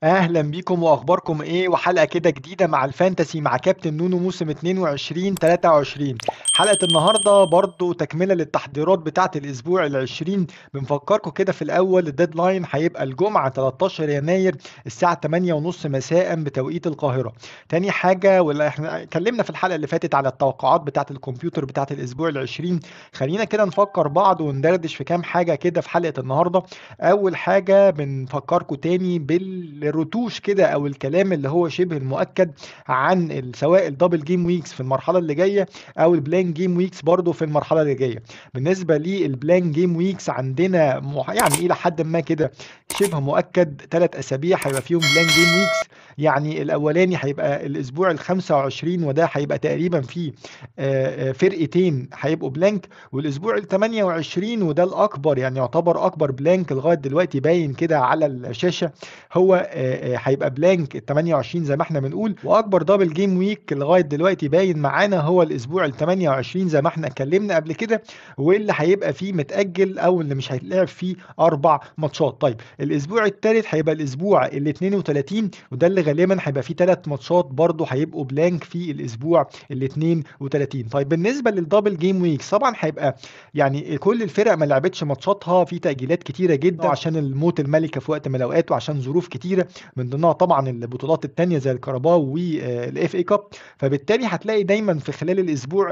اهلا بيكم واخباركم ايه وحلقه كده جديده مع الفانتسي مع كابتن نونو موسم 22 23. حلقه النهارده برضو تكمله للتحضيرات بتاعه الاسبوع ال20. بنفكركم كده في الاول الديدلاين هيبقى الجمعه 13 يناير الساعه 8:30 مساء بتوقيت القاهره. تاني حاجه، ولا احنا اتكلمنا في الحلقه اللي فاتت على التوقعات بتاعه الكمبيوتر بتاعه الاسبوع ال20. خلينا كده نفكر بعض وندردش في كام حاجه كده في حلقه النهارده. اول حاجه بنفكركم تاني بالرتوش كده او الكلام اللي هو شبه المؤكد عن سواء الدبل جيم ويكس في المرحله اللي جايه او البلان جيم ويكس برضو في المرحله اللي جايه. بالنسبه للبلان جيم ويكس عندنا يعني الى حد ما كده شبه مؤكد 3 اسابيع هيبقى فيهم بلان جيم ويكس. يعني الاولاني هيبقى الاسبوع ال 25 وده هيبقى تقريبا فيه فرقتين هيبقوا بلانك، والاسبوع ال 28 وده الاكبر يعني يعتبر اكبر بلانك لغايه دلوقتي باين كده على الشاشه. هو هيبقى بلانك ال 28 زي ما احنا بنقول، واكبر دبل جيم ويك لغايه دلوقتي باين معانا هو الاسبوع ال 28 زي ما احنا اتكلمنا قبل كده، واللي هيبقى فيه متاجل او اللي مش هيتلعب فيه 4 ماتشات. طيب الاسبوع الثالث هيبقى الاسبوع ال 32 وده اللي غالبا هيبقى فيه 3 ماتشات برضه هيبقوا بلانك في الاسبوع ال 32. طيب بالنسبه للدبل جيم ويكس طبعا هيبقى يعني كل الفرق ما لعبتش ماتشاتها في تأجيلات كتيرة جدا عشان الموت الملكة في وقت من الأوقات وعشان ظروف كتيرة، من ضمنها طبعا البطولات التانية زي الكاراباو والاف اي كاب. فبالتالي هتلاقي دايما في خلال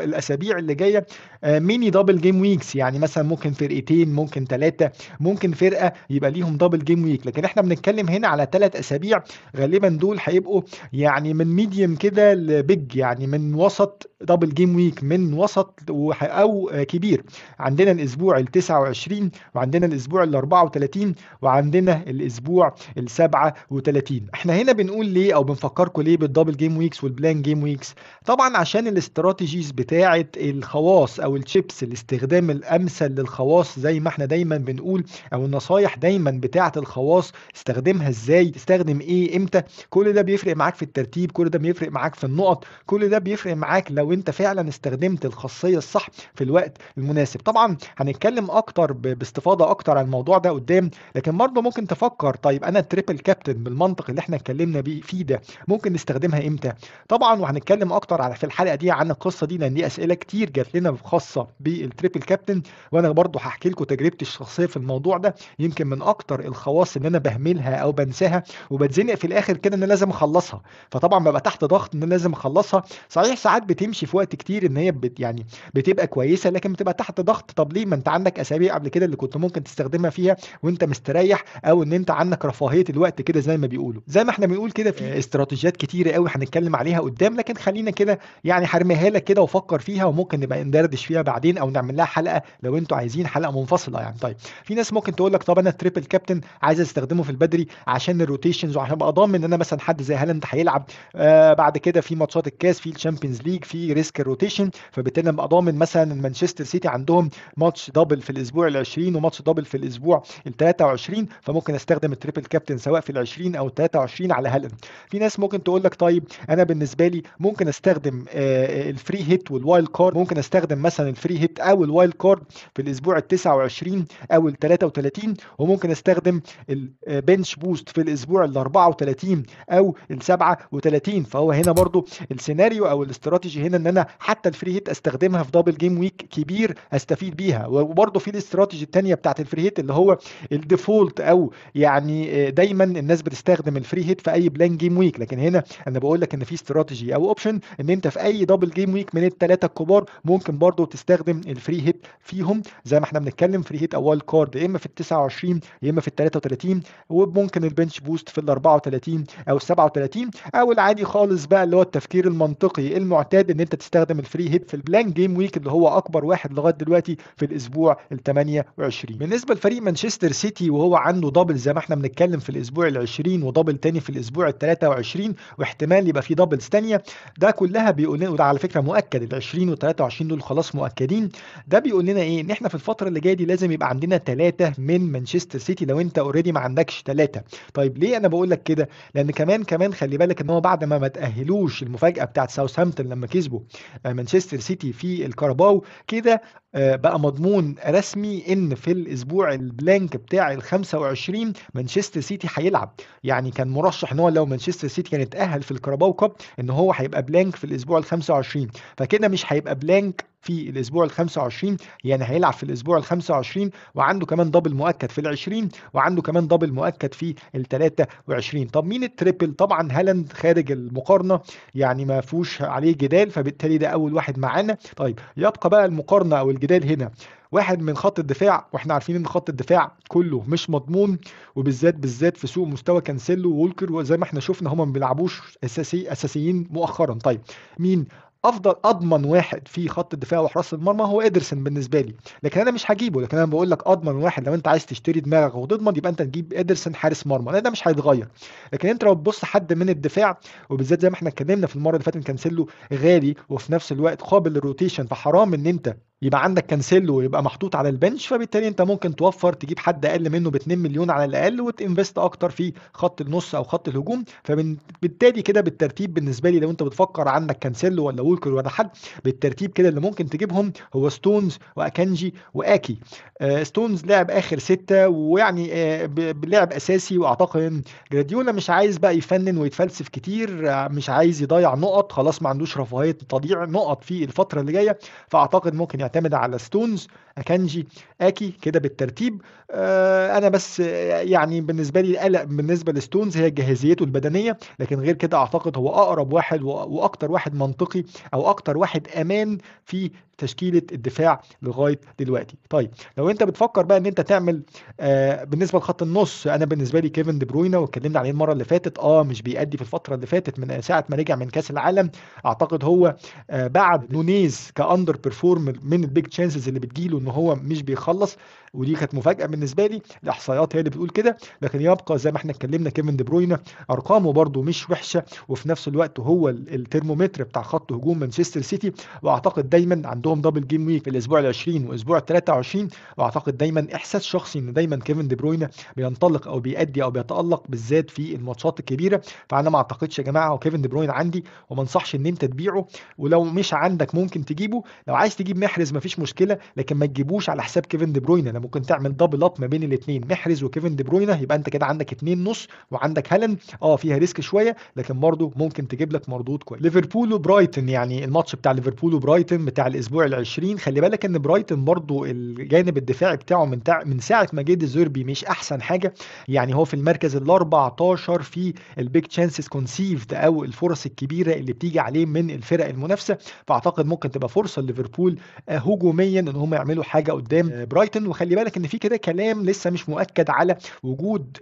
الأسابيع اللي جاية ميني دبل جيم ويكس، يعني مثلا ممكن فرقتين ممكن 3 ممكن فرقة يبقى ليهم دبل جيم ويك. لكن احنا بنتكلم هنا على 3 أسابيع غالبا دول هيبقوا يعني من ميديوم كده لبيج، يعني من وسط دبل جيم ويك من وسط او كبير. عندنا الاسبوع ال 29 وعندنا الاسبوع ال 34 وعندنا الاسبوع ال 37. احنا هنا بنقول ليه او بنفكركم ليه بالدبل جيم ويكس والبلان جيم ويكس؟ طبعا عشان الاستراتيجيز بتاعه الخواص او الشيبس، الاستخدام الامثل للخواص زي ما احنا دايما بنقول، او النصايح دايما بتاعه الخواص استخدمها ازاي، تستخدم ايه امتى. كل ده بيفرق معاك في الترتيب، كل ده بيفرق معاك في النقط، كل ده بيفرق معاك لو انت فعلا استخدمت الخاصية الصح في الوقت المناسب. طبعا هنتكلم اكتر باستفاضة اكتر عن الموضوع ده قدام، لكن برضه ممكن تفكر طيب انا التريبل كابتن بالمنطق اللي احنا اتكلمنا بيه فيه ده ممكن نستخدمها امتى؟ طبعا وهنتكلم اكتر على في الحلقة دي عن القصة دي، لان دي اسئلة كتير جات لنا خاصة بالتريبل كابتن، وانا برضه هحكي لكم تجربتي الشخصية في الموضوع ده. يمكن من اكتر الخواص اللي انا بهملها او بنساها وبتزنق في الاخر كده ان انا لازم اخلصها، فطبعا ببقى تحت ضغط ان انا لازم اخلصها. صحيح ساعات بتمشي في وقت كتير ان هي يعني بتبقى كويسه، لكن بتبقى تحت ضغط. طب ليه؟ ما انت عندك اسابيع قبل كده اللي كنت ممكن تستخدمها فيها وانت مستريح، او ان انت عندك رفاهيه الوقت كده زي ما بيقولوا. زي ما احنا بنقول كده في استراتيجيات كتيره قوي هنتكلم عليها قدام، لكن خلينا كده يعني هرميها لك كده وفكر فيها، وممكن نبقى ندردش فيها بعدين او نعمل لها حلقه لو انتوا عايزين حلقه منفصله يعني. طيب في ناس ممكن تقول لك طب انا التريبل كابتن عايز استخدمه في البدري عشان الروتيشنز وعشان ابقى ضامن ان انا مثلا حد زي هالاند هيلعب بعد كده في ماتشات الكاس في الشامبيونز ليج في ريسك الروتيشن، فبالتالي ابقى ضامن مثلا مانشستر سيتي عندهم ماتش دبل في الاسبوع ال20 وماتش دبل في الاسبوع ال23، فممكن استخدم التريبل كابتن سواء في ال20 او ال23 على هالاند. في ناس ممكن تقول لك طيب انا بالنسبه لي ممكن استخدم الفري هيت والوايلد كارد، ممكن استخدم مثلا الفري هيت او الوايلد كارد في الاسبوع ال29 او ال33، وممكن استخدم البنش بوست في الاسبوع ال34 او ال37. فهو هنا برضو السيناريو او الاستراتيجي هنا ان انا حتى الفري هيت استخدمها في دبل جيم ويك كبير استفيد بيها. وبرضو في الاستراتيجي التانية بتاعت الفري هيت اللي هو الديفولت، او يعني دايما الناس بتستخدم الفري هيت في اي بلان جيم ويك، لكن هنا انا بقول لك ان في استراتيجي او اوبشن ان انت في اي دبل جيم ويك من الثلاثه الكبار ممكن برضو تستخدم الفري هيت فيهم، زي ما احنا بنتكلم فري هيت او وايلد كارد يا اما في ال 29 يا اما في ال 33، وممكن البنش بوست في ال 34 او ال 37، او العادي خالص بقى اللي هو التفكير المنطقي المعتاد ان انت تستخدم الفري هيت في البلان جيم ويك اللي هو اكبر واحد لغايه دلوقتي في الاسبوع ال 28. بالنسبه لفريق مانشستر سيتي وهو عنده دبل زي ما احنا بنتكلم في الاسبوع ال 20 ودبل تاني في الاسبوع ال 23 واحتمال يبقى في دبلز تانيه، ده كلها بيقول لنا، وده على فكره مؤكد ال 20 وال 23 دول خلاص مؤكدين. ده بيقول لنا ايه؟ ان احنا في الفتره اللي جايه دي لازم يبقى عندنا 3 من مانشستر سيتي لو انت اوريدي ما عندكش 3. طيب ليه انا بقول لك كده؟ لان كمان خلي بالك ان هو بعد ما تاهلوش المفاجاه بتاعت ساوثهامبتون لما كسبوا مانشستر سيتي في الكاراباو كده، بقى مضمون رسمي ان في الاسبوع البلانك بتاع ال 25 مانشستر سيتي هيلعب. يعني كان مرشح ان هو لو مانشستر سيتي كان اتأهل في الكاراباو كاب ان هو هيبقى بلانك في الاسبوع ال 25. فكده مش هيبقى بلانك في الاسبوع ال 25، يعني هيلعب في الاسبوع ال 25 وعنده كمان دبل مؤكد في ال 20 وعنده كمان دبل مؤكد في ال 23. طب مين التريبل؟ طبعا هالاند خارج المقارنة، يعني ما فيهوش عليه جدال، فبالتالي ده اول واحد معانا. طيب يبقى بقى المقارنة او الجدال هنا واحد من خط الدفاع، واحنا عارفين ان خط الدفاع كله مش مضمون، وبالذات في سوء مستوى كانسيلو وولكر، وزي ما احنا شفنا هم ما بيلعبوش اساسيين مؤخرا. طيب مين افضل اضمن واحد في خط الدفاع وحراس المرمى؟ هو ادرسون بالنسبه لي، لكن انا مش هجيبه، لكن انا بقول لك اضمن واحد لو انت عايز تشتري دماغك وتضمن يبقى انت تجيب ادرسون حارس مرمى، لان ده مش هيتغير. لكن انت لو تبص حد من الدفاع، وبالذات زي ما احنا اتكلمنا في المره اللي فاتت، كانسيلو غالي وفي نفس الوقت قابل للروتيشن، فحرام ان انت يبقى عندك كانسيلو ويبقى محطوط على البنش، فبالتالي انت ممكن توفر تجيب حد اقل منه ب 2 مليون على الاقل وتنفست اكتر في خط النص او خط الهجوم. فبالتالي كده بالترتيب بالنسبه لي، لو انت بتفكر عندك كانسيلو ولا وولكر ولا حد، بالترتيب كده اللي ممكن تجيبهم هو ستونز واكانجي واكي. ستونز لعب اخر ستة، ويعني لعب اساسي، واعتقد ان جراديولا مش عايز بقى يفنن ويتفلسف كتير، مش عايز يضيع نقط، خلاص ما عندوش رفاهيه تضييع نقط في الفتره اللي جايه، فاعتقد ممكن يعتمد على ستونز، اكانجي، اكي كده بالترتيب. انا بس يعني بالنسبه لي القلق بالنسبه لستونز هي جاهزيته البدنيه، لكن غير كده اعتقد هو اقرب واحد واكتر واحد منطقي او اكتر واحد امان في تشكيله الدفاع لغايه دلوقتي. طيب لو انت بتفكر بقى ان انت تعمل بالنسبه لخط النص، انا بالنسبه لي كيفن دي بروينا، واتكلمنا عليه المره اللي فاتت، مش بيأدي في الفتره اللي فاتت من ساعه ما رجع من كاس العالم. اعتقد هو بعد نونيز كاندر بيرفورم من البيج تشانسز اللي بتجيله ان هو مش بيخلص، ودي كانت مفاجاه بالنسبه لي، الاحصائيات هي اللي بتقول كده. لكن يبقى زي ما احنا اتكلمنا كيفن دي بروينا ارقامه برده مش وحشه، وفي نفس الوقت هو الترمومتر بتاع خط هجوم مانشستر سيتي. واعتقد دايما عندهم دبل جيم ويك في الاسبوع ال 20 واسبوع ال 23، واعتقد دايما احساس شخصي ان دايما كيفن دي بروينا بينطلق او بيأدي او بيتألق بالذات في الماتشات الكبيره. فانا ما اعتقدش يا جماعه، وكيفن دي بروين عندي وما انصحش ان انت تبيعه، ولو مش عندك ممكن تجيبه. لو عايز تجيب محرز مفيش مشكله، لكن ما تجيبوش على حساب كيفن دي بروين. انا ممكن تعمل دبل اب ما بين الاثنين، محرز وكيفن دي بروين، يبقى انت كده عندك اتنين نص، وعندك هالاند فيها ريسك شويه، لكن برضه ممكن تجيب لك مردود كويس. ليفربول وبرايتون، يعني الماتش بتاع ليفربول وبرايتون بتاع الاسبوع ال20، خلي بالك ان برايتون برضه الجانب الدفاعي بتاعه من ساعه ما جه ديزيربي مش احسن حاجه، يعني هو في المركز ال 14 في البيج تشانسز كونسيفد او الفرص الكبيره اللي بتيجي عليه من الفرق المنافسه. فاعتقد ممكن تبقى فرصه لليفربول هجوميا ان هم يعملوا حاجه قدام برايتون. وخلي بالك ان في كده كلام لسه مش مؤكد على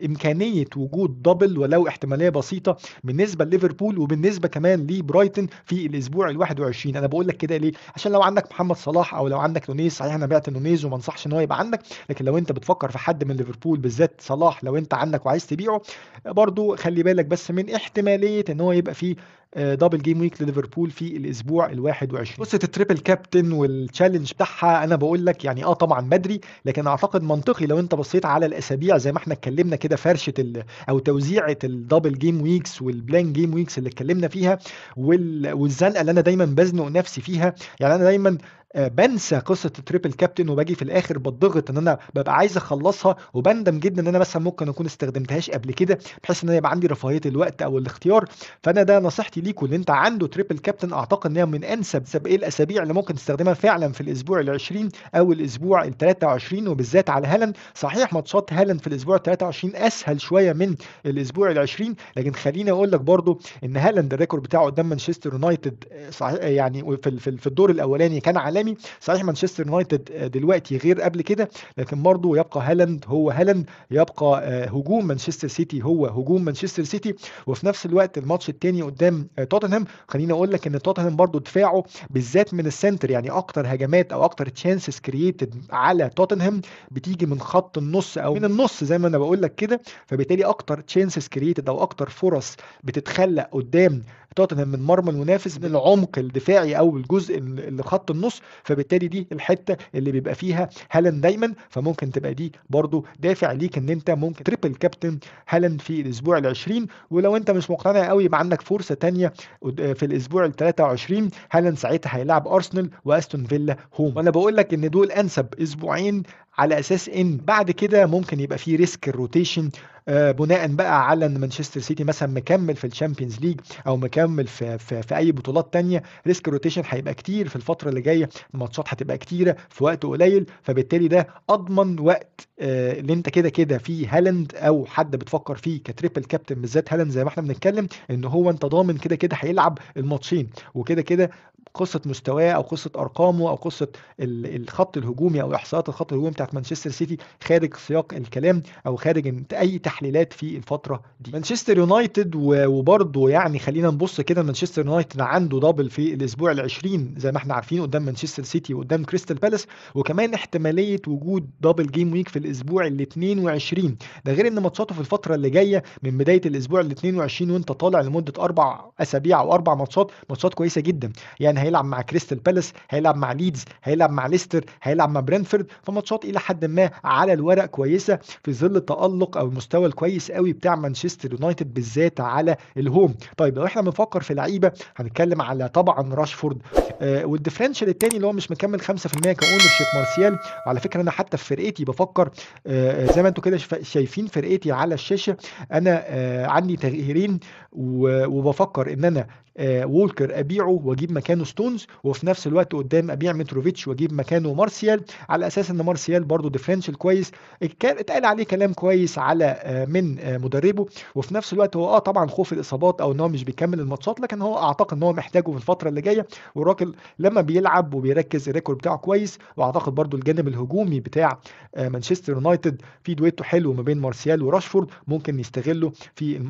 امكانيه وجود دبل ولو احتماليه بسيطه بالنسبه لليفربول وبالنسبه كمان لبرايتون في الاسبوع ال 21. انا بقول لك كده ليه؟ عشان لو عندك محمد صلاح او لو عندك نونيز، صحيح انا بعت نونيز وما انصحش ان هو يبقى عندك، لكن لو انت بتفكر في حد من ليفربول بالذات صلاح، لو انت عندك وعايز تبيعه، برضو خلي بالك بس من احتماليه ان هو يبقى فيه دبل جيم ويك لليفربول في الاسبوع ال 21. قصه التريبل كابتن والتشالنج بتاعها، انا بقول لك يعني طبعا بدري، لكن اعتقد منطقي لو انت بصيت على الاسابيع زي ما احنا اتكلمنا كده، فرشه او توزيعه الدبل جيم ويكس والبلان جيم ويكس اللي اتكلمنا فيها، والزنقه اللي انا دايما بزنق نفسي فيها. يعني انا دايما بنسى قصه التريبل كابتن، وباجي في الاخر بتضغط ان انا ببقى عايز اخلصها، وبندم جدا ان انا مثلا ممكن اكون استخدمتهاش قبل كده، بحيث ان انا يبقى عندي رفاهيه الوقت او الاختيار. فانا ده نصيحتي ليكم، اللي انت عنده تريبل كابتن اعتقد ان هي من انسب الاسابيع اللي ممكن تستخدمها فعلا في الاسبوع ال 20 او الاسبوع ال 23، وبالذات على هالاند. صحيح ماتشات هالاند في الاسبوع ال 23 اسهل شويه من الاسبوع ال 20، لكن خليني اقول لك برضو ان هالاند الريكورد بتاعه قدام مانشستر يونايتد صحيح، يعني في الدور الاولاني كان عالمي. صحيح مانشستر يونايتد دلوقتي غير قبل كده، لكن برضو يبقى هالاند هو هالاند، يبقى هجوم مانشستر سيتي هو هجوم مانشستر سيتي. وفي نفس الوقت الماتش التاني قدام توتنهام، خليني اقول لك ان توتنهام برضو دفاعه بالذات من السنتر، يعني اكتر هجمات او اكتر تشانسز كرييتد على توتنهام بتيجي من خط النص او من النص زي ما انا بقول لك كده. فبالتالي اكتر تشانسز كرييتد او اكتر فرص بتتخلق قدام توتنهام من مرمى المنافس من العمق الدفاعي او الجزء اللي خط النص، فبالتالي دي الحته اللي بيبقى فيها هالاند دايما، فممكن تبقى دي برضو دافع ليك ان انت ممكن تريبل كابتن هالاند في الاسبوع ال20. ولو انت مش مقتنع قوي يبقى عندك فرصه تانية في الاسبوع ال23، هالاند ساعتها هيلعب ارسنال واستون فيلا هوم. وانا بقول لك ان دول انسب اسبوعين، على اساس ان بعد كده ممكن يبقى في ريسك الروتيشن بناء بقى على ان مانشستر سيتي مثلا مكمل في الشامبيونز ليج او مكمل في اي بطولات تانية. ريسك الروتيشن هيبقى كتير في الفتره اللي جايه، الماتشات هتبقى كتيره في وقت قليل، فبالتالي ده اضمن وقت اللي انت كده كده في هالاند او حد بتفكر فيه كتريبل كابتن، بالذات هالاند زي ما احنا بنتكلم ان هو انت ضامن كده كده هيلعب الماتشين، وكده كده قصه مستواه او قصه ارقامه او قصه الخط الهجومي او احصاءات الخط الهجومي بتاعت مانشستر سيتي خارج سياق الكلام او خارج اي تحليلات في الفتره دي. مانشستر يونايتد وبرضه يعني خلينا نبص كده، مانشستر يونايتد عنده دبل في الاسبوع ال20 زي ما احنا عارفين قدام مانشستر سيتي وقدام كريستال بالاس، وكمان احتماليه وجود دبل جيم ويك في الاسبوع ال22. ده غير ان ماتشاته في الفتره اللي جايه من بدايه الاسبوع ال22 وانت طالع لمده 4 اسابيع او 4 ماتشات، ماتشات كويسه جدا. يعني هيلعب مع كريستال بالاس، هيلعب مع ليدز، هيلعب مع ليستر، هيلعب مع برينفورد، فماتشات الى حد ما على الورق كويسه في ظل التالق او المستوى الكويس قوي بتاع مانشستر يونايتد بالذات على الهوم. طيب لو احنا بنفكر في لعيبه هنتكلم على طبعا راشفورد، والديفرنشال التاني اللي هو مش مكمل 5% كاونرشيب مارسيال. وعلى فكره انا حتى في فرقتي بفكر زي ما انتم كده شايفين فرقتي على الشاشه، انا عندي تغييرين وبفكر ان انا وولكر ابيعه واجيب مكانه ستونز، وفي نفس الوقت قدام ابيع متروفيتش واجيب مكانه مارسيال، على اساس ان مارسيال برضو ديفرنشال كويس، كان اتقال عليه كلام كويس على من مدربه، وفي نفس الوقت هو طبعا خوف الاصابات او ان هو مش بيكمل الماتشات، لكن هو اعتقد ان هو محتاجه في الفتره اللي جايه، والراجل لما بيلعب وبيركز الريكورد بتاعه كويس. واعتقد برضو الجانب الهجومي بتاع مانشستر يونايتد في دويتو حلو ما بين مارسيال وراشفورد، ممكن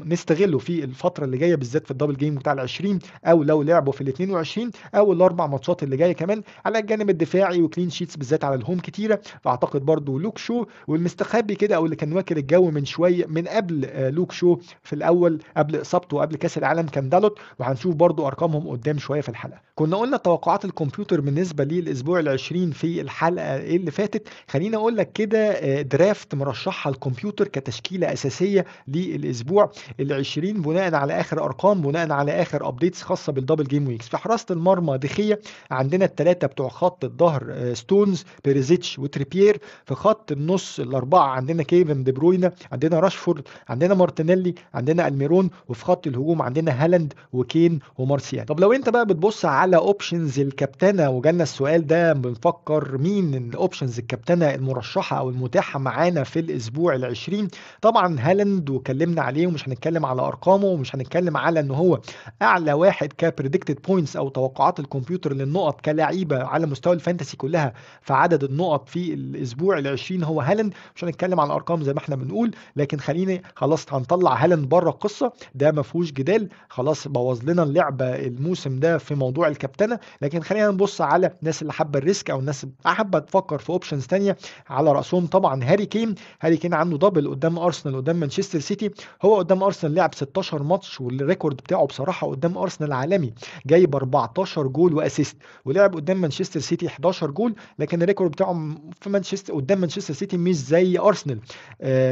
نستغله في الفتره اللي جايه بالذات في الدبل جيم بتاع ال20، او لو لعبوا في ال22 او ال4 ماتشات اللي جايه كمان. على الجانب الدفاعي وكلين شيتس بالذات على الهوم كتيره، فاعتقد برضو لوك شو والمستخبي كده او اللي كان واكل الجو من شويه من قبل لوك شو في الاول قبل اصابته وقبل كاس العالم كان دالوت، وهنشوف برضو ارقامهم قدام شويه في الحلقه. كنا قلنا توقعات الكمبيوتر بالنسبه للاسبوع ال20 في الحلقه اللي فاتت، خليني اقول لك كده درافت مرشحها الكمبيوتر كتشكيله اساسيه للاسبوع ال20 بناء على اخر ارقام، بناء على اخر ابديتس خاصه بالدبل جيم ويكس. في حراسه المرمى دخيه، عندنا الثلاثه بتوع خط الظهر ستونز، بيريزيتش وتريبيير. في خط النص الاربعه عندنا كيفن دي بروينا، عندنا راشفورد، عندنا مارتينيلي، عندنا الميرون. وفي خط الهجوم عندنا هالاند وكين ومارسيال. طب لو انت بقى بتبص على اوبشنز الكابتنه وجالنا السؤال ده بنفكر مين الاوبشنز الكابتنه المرشحه او المتاحه معانا في الاسبوع ال20، طبعا هالاند وكلمنا عليه ومش هنتكلم على ارقامه ومش هنتكلم على ان هو اعلى واحد كبريدكتد بوينتس او توقعات الكمبيوتر للنقط كلاعيبه على مستوى الفانتسي كلها، فعدد النقط في الاسبوع ال20 هو هالاند. مش هنتكلم على الارقام زي ما احنا بنقول، لكن خليني خلاص هنطلع هالاند بره القصه، ده ما فيهوش جدال، خلاص بوظ لنا اللعبه الموسم ده في موضوع الكابتنه. لكن خلينا نبص على الناس اللي حابه الريسك او الناس حابه تفكر في اوبشنز ثانيه، على راسهم طبعا هاري كين. هاري كين عنده دبل قدام ارسنال قدام مانشستر سيتي، هو قدام ارسنال لعب 16 ماتش والريكورد بتاعه بصراحه قدام ارسنال عالمي، جايب 14 جول واسيست، ولعب قدام مانشستر سيتي 11 جول، لكن الريكورد بتاعه في مانشستر قدام مانشستر سيتي مش زي ارسنال،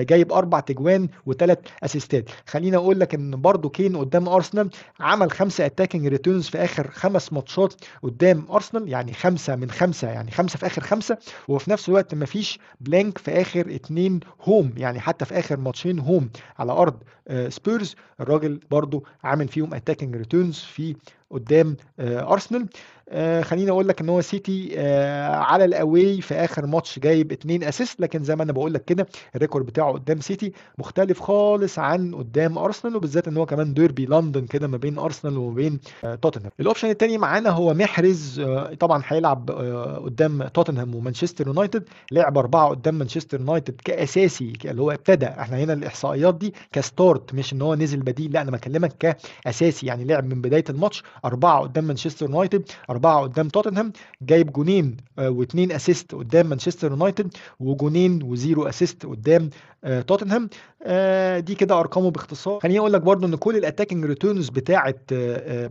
جايب 4 تجوان و3 اسيستات. خليني اقول لك ان برضو كين قدام ارسنال عمل 5 اتاكينج ريتيرنز في اخر 5 ماتشات قدام ارسنال، يعني 5 من 5، يعني 5 في اخر 5، وفي نفس الوقت ما فيش بلانك في اخر 2 هوم، يعني حتى في اخر ماتشين هوم على ارض سبيرز الراجل برضو عامل فيهم اتاكينج ريتيرنز في قدام ارسنال. خليني اقول لك ان هو سيتي على الاواي في اخر ماتش جايب 2 اسيست، لكن زي ما انا بقول لك كده الريكورد بتاعه قدام سيتي مختلف خالص عن قدام ارسنال، وبالذات ان هو كمان ديربي لندن كده ما بين ارسنال وما بين توتنهام. الاوبشن الثاني معانا هو محرز، طبعا هيلعب قدام توتنهام ومانشستر يونايتد، لعب 4 قدام مانشستر يونايتد كاساسي اللي هو ابتدى، احنا هنا الاحصائيات دي كستارت مش ان هو نزل بديل، لا انا بكلمك كاساسي، يعني لعب من بدايه الماتش 4 قدام مانشستر يونايتد، 4 قدام توتنهام، جايب جونين و2 اسيست قدام مانشستر يونايتد، وجونين وزيرو اسيست قدام توتنهام. دي كده ارقامه باختصار. خليني اقول لك برضو ان كل الاتاكينج ريتيرنز بتاعه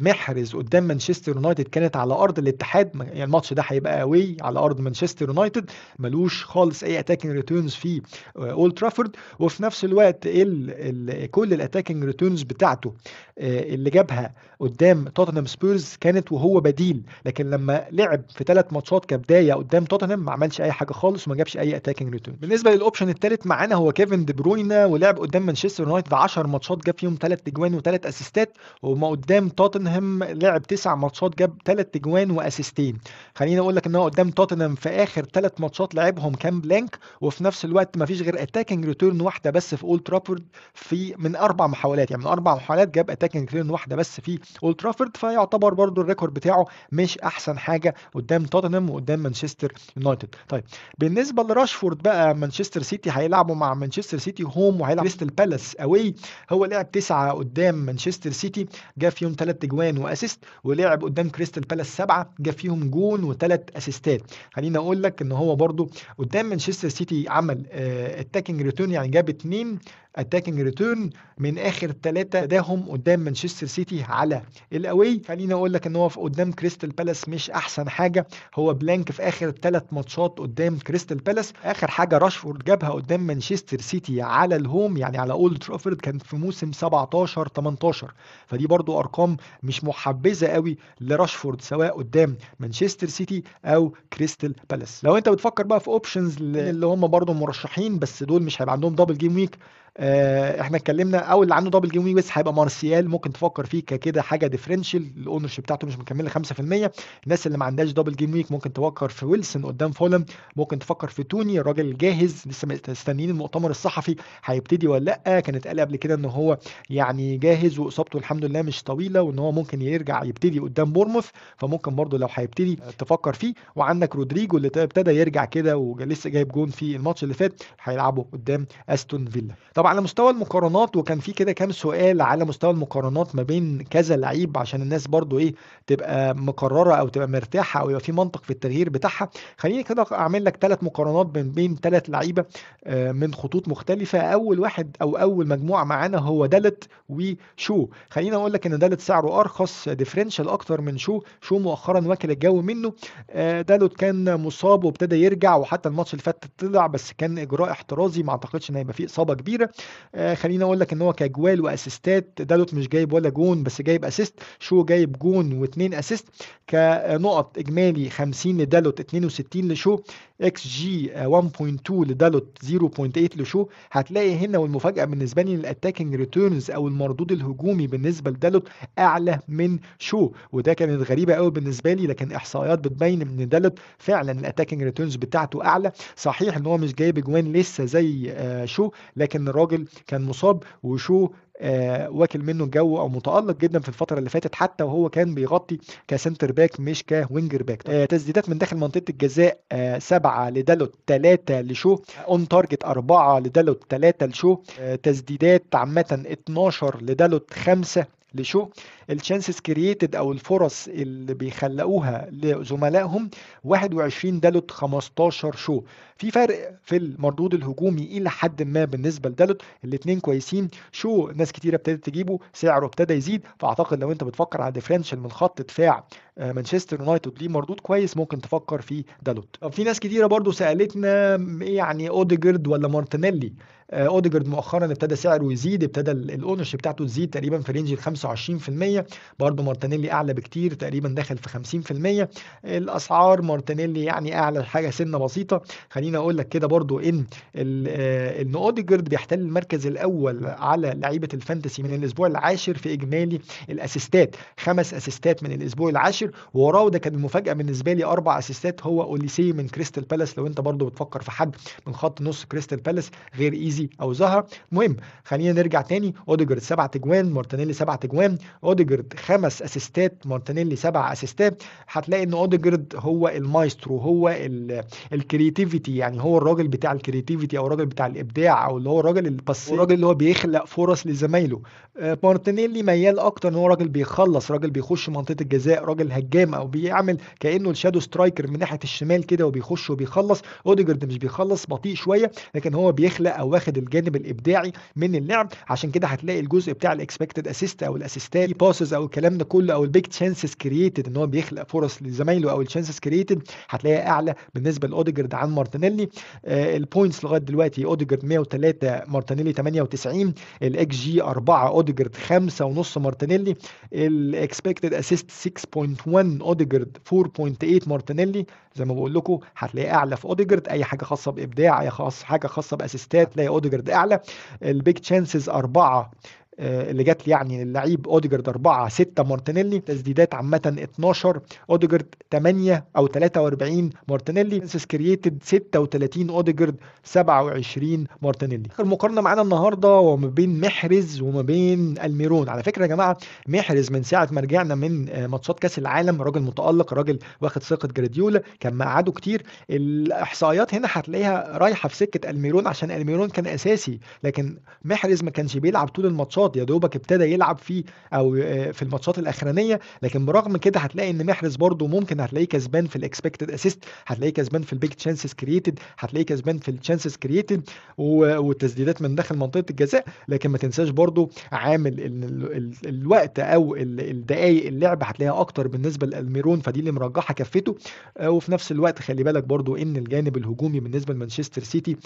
محرز قدام مانشستر يونايتد كانت على ارض الاتحاد. يعني الماتش ده هيبقى اوي على ارض مانشستر يونايتد، ملوش خالص اي اتاكينج ريتيرنز في اولد ترافورد. وفي نفس الوقت كل الاتاكينج ريتيرنز بتاعته اللي جابها قدام توتنهام سبيرز كانت وهو بديل، لكن لما لعب في 3 ماتشات كبدايه قدام توتنهام ما عملش اي حاجه خالص وما جابش اي اتاكينج ريتيرن. بالنسبه للاوبشن الثالث معانا هو كيفن دي بروينا، ولعب قدام مانشستر يونايتد 10 ماتشات جاب فيهم 3 اجوان و3 اسيستات، وما قدام توتنهام لعب 9 ماتشات جاب 3 اجوان واسيستين. خليني اقول لك ان هو قدام توتنهام في اخر 3 ماتشات لعبهم كان بلانك، وفي نفس الوقت ما فيش غير اتاكينج ريتيرن واحده بس في اولد ترافورد من 4 محاولات. يعني من 4 محاولات جاب اتاكينج ريتيرن واحده بس في اولد ترافورد، فيعتبر برضو الريكورد بتاعه مش احسن حاجه قدام توتنهام وقدام مانشستر يونايتد. طيب بالنسبه لراشفورد بقى، مانشستر سيتي هيلعبوا مع مانشستر سيتي هوم وهيلعب كريستال بالاس اوي. هو لعب 9 قدام مانشستر سيتي جاب فيهم 3 اجوان واسيست، ولعب قدام كريستال بالاس 7 جاب فيهم جون و3 اسيستات. خليني اقول لك ان هو برضو قدام مانشستر سيتي عمل اتاكينج ريتيرن، يعني جاب 2 اتاكينج ريتيرن من اخر 3 تداهم قدام مانشستر سيتي على الاوي. خليني اقول لك ان هو في قدام كريستال بالاس مش احسن حاجه، هو بلانك في اخر 3 ماتشات قدام كريستال بالاس. اخر حاجه راشفورد جابها قدام مانشستر سيتي على الهوم يعني على اولد ترافورد كان في موسم 17 18. فدي برضو ارقام مش محبذه قوي لراشفورد سواء قدام مانشستر سيتي او كريستال بالاس. لو انت بتفكر بقى في اوبشنز اللي هم برضو مرشحين بس دول مش هيبقى عندهم دبل جيم ويك، احنا اتكلمنا او اللي عنده دبل جيم ويك بس هيبقى مارسيال، ممكن تفكر فيه كده حاجه ديفرنشال، الاونر شيب بتاعته مش مكمله 5%. الناس اللي ما عندهاش دبل جيم ويك ممكن تفكر في ويلسون قدام فولم، ممكن تفكر في توني الراجل جاهز، لسه مستنيين المؤتمر الصحفي هيبتدي ولا لا. كانت قال قبل كده ان هو يعني جاهز واصابته الحمد لله مش طويله وان هو ممكن يرجع يبتدي قدام بورموث، فممكن برضو لو هيبتدي تفكر فيه. وعندك رودريجو اللي ابتدى يرجع كده ولسه جايب جون في الماتش اللي فات، هيلعبوا قدام استون فيلا. طبعا على مستوى المقارنات، وكان في كده كام سؤال على مستوى المقارنات ما بين كذا لعيب عشان الناس برضو ايه تبقى مقرره او تبقى مرتاحه او يبقى في منطق في التغيير بتاعها. خليني كده اعمل لك 3 مقارنات بين 3 لعيبه من خطوط مختلفه. اول واحد او اول مجموعه معانا هو دالت وشو. خليني اقول لك ان دالت سعره ارخص ديفرنشال اكتر من شو مؤخرا واكل الجو منه. دالوت كان مصاب وابتدى يرجع، وحتى الماتش اللي فات طلع بس كان اجراء احترازي، ما اعتقدش ان هيبقى فيه اصابه كبيره. خليني اقول لك ان هو كجوال واسيستات دالوت مش جايب ولا جون بس جايب اسيست، شو جايب جون و2 اسيست. كنقط اجمالي 50 لدالوت 62 لشو، اكس جي 1.2 لدالوت 0.8 لشو. هتلاقي هنا والمفاجاه بالنسبه لي الاتاكينج ريتيرنز او المردود الهجومي بالنسبه لدالوت اعلى من شو، وده كانت غريبه قوي بالنسبه لي، لكن احصائيات بتبين ان دالوت فعلا الاتاكينج ريتيرنز بتاعته اعلى. صحيح ان هو مش جايب اجوان لسه زي شو، لكن الراجل كان مصاب وشو واكل منه الجو او متالق جدا في الفتره اللي فاتت حتى وهو كان بيغطي كسنتر باك مش كوينجر باك. تسديدات من داخل منطقه الجزاء 7 لدالوت 3 لشو، اون تارجت 4 لدالوت 3 لشو، تسديدات عامه 12 لدالوت 5 لشو. الشانسز كرييتد او الفرص اللي بيخلقوها لزملائهم 21 دالوت 15 شو. في فرق في المردود الهجومي الى حد ما بالنسبه لدالوت، الاثنين كويسين. شو ناس كتيره ابتدت تجيبه سعره ابتدى يزيد، فاعتقد لو انت بتفكر على ديفرنشال من خط دفاع مانشستر يونايتد ليه مردود كويس ممكن تفكر في دالوت. طب في ناس كتيره برضو سالتنا ايه يعني اوديجارد ولا مارتينيلي. اوديجارد مؤخرا ابتدى سعره يزيد، ابتدى الاونرشيب بتاعته تزيد تقريبا في رينج ال 25%. برضو مارتينيلي اعلى بكتير تقريبا داخل في 50%. الاسعار مارتينيلي يعني اعلى حاجه سنه بسيطه. خليني اقول لك كده برضو ان اوديجارد بيحتل المركز الاول على لعيبه الفانتسي من الاسبوع العاشر في اجمالي الاسيستات، 5 اسيستات من الاسبوع العاشر، ووراه ده كان المفاجاه بالنسبه لي 4 اسيستات هو اوليسي من كريستال بالاس. لو انت برضو بتفكر في حد من خط نص كريستال بالاس غير ايزي ايزي او ظهر. المهم خلينا نرجع تاني. اوديجارد 7 تجوان، مارتينيلي 7 تجوان، اوديجارد 5 اسيستات، مارتينيلي 7 اسيستات. هتلاقي ان اوديجارد هو المايسترو، هو الكرياتيفيتي، يعني هو الراجل بتاع الكرياتيفيتي او الراجل بتاع الابداع، او اللي هو الراجل الباسيف، الراجل اللي هو بيخلق فرص لزمايله. مارتينيلي ميال اكتر ان هو راجل بيخلص، راجل بيخش منطقه الجزاء، راجل هجام او بيعمل كانه الشادو سترايكر من ناحيه الشمال كده وبيخش وبيخلص. اوديجارد مش بيخلص، بطيء شويه، لكن هو بيخلق او واخد الجانب الابداعي من اللعب. عشان كده هتلاقي الجزء بتاع الاكسبكتد اسيست او الاسيستات باسز او الكلام ده كله، او البيج تشانسز كرييتد، ان هو بيخلق فرص لزمايله، او الشانسز كرييتد هتلاقيها اعلى بالنسبه لاوديجارد عن مارتينيلي. البوينتس لغايه دلوقتي اوديجارد 103، مارتينيلي 98. الاكس جي 4، اوديجارد 5.5 مارتينيلي. الاكسبكتد اسيست 6.1 اوديجارد، 4.8 مارتينيلي. زي ما بقول لكم هتلاقي اعلى في اوديجارد. اي حاجه خاصه بابداع، اي حاجه خاصه باسيستات، تلاقي اوديجارد اعلى. البيج تشانسز 4 اللي جات لي يعني اللعيب اوديجارد 4، 6 مارتينيلي. تسديدات عامه 12 اوديجارد، 8 او 43 مارتينيلي. تشانسز كرييتد 36 اوديجارد، 27 مارتينيلي. اخر مقارنه معانا النهارده وما بين محرز وما بين الميرون. على فكره يا جماعه، محرز من ساعه ما رجعنا من ماتشات كاس العالم راجل متالق، راجل واخد ثقه جراديولا، كان مقعده كتير. الاحصائيات هنا هتلاقيها رايحه في سكه الميرون، عشان الميرون كان اساسي، لكن محرز ما كانش بيلعب طول الماتشات، يا دوبك ابتدى يلعب فيه او في الماتشات الاخرانيه. لكن برغم كده هتلاقي ان محرز برضو ممكن هتلاقيه كسبان في الاكسبكتد اسيست، هتلاقيه كسبان في البيج تشانسز كرييتد، هتلاقيه كسبان في التشانسز كرييتد والتسديدات من داخل منطقه الجزاء. لكن ما تنساش برضو عامل ان الوقت او الدقائق اللعب هتلاقيها اكتر بالنسبه للميرون، فدي اللي مرجحه كفته. وفي نفس الوقت خلي بالك برضو ان الجانب الهجومي بالنسبه لمانشستر سيتي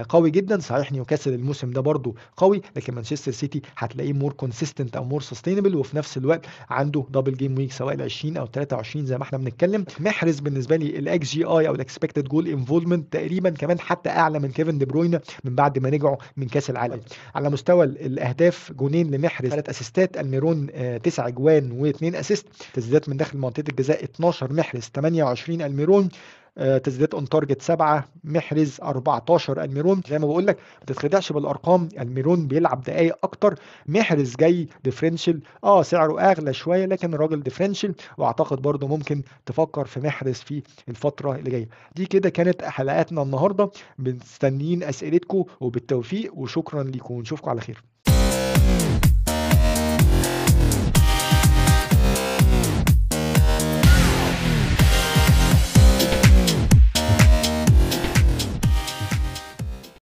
قوي جدا. صحيح نيوكاسل الموسم ده برضو قوي، لكن مانشستر سيتي هتلاقيه مور كونسيستنت او مور سستينبل، وفي نفس الوقت عنده دبل جيم ويك سواء ال 20 او 23 زي ما احنا بنتكلم. محرز بالنسبه لي الاكس جي اي او الاكسبكتد جول انفولمنت تقريبا كمان حتى اعلى من كيفن دي بروينا من بعد ما رجعوا من كاس العالم. على مستوى الاهداف، جونين لمحرز، 3 اسيستات. الميرون 9 جوان و2 اسيست. تسديدات من داخل منطقه الجزاء 12 محرز، 28 الميرون. تسديدات اون تارجت 7 محرز، 14 الميرون. زي ما بقول لك ما تتخدعش بالارقام، الميرون بيلعب دقائق اكتر. محرز جاي ديفرنشال، سعره اغلى شويه، لكن الراجل ديفرنشال، واعتقد برضو ممكن تفكر في محرز في الفتره اللي جايه. دي كده كانت حلقاتنا النهارده، مستنيين اسئلتكم، وبالتوفيق وشكرا لكم، ونشوفكم على خير.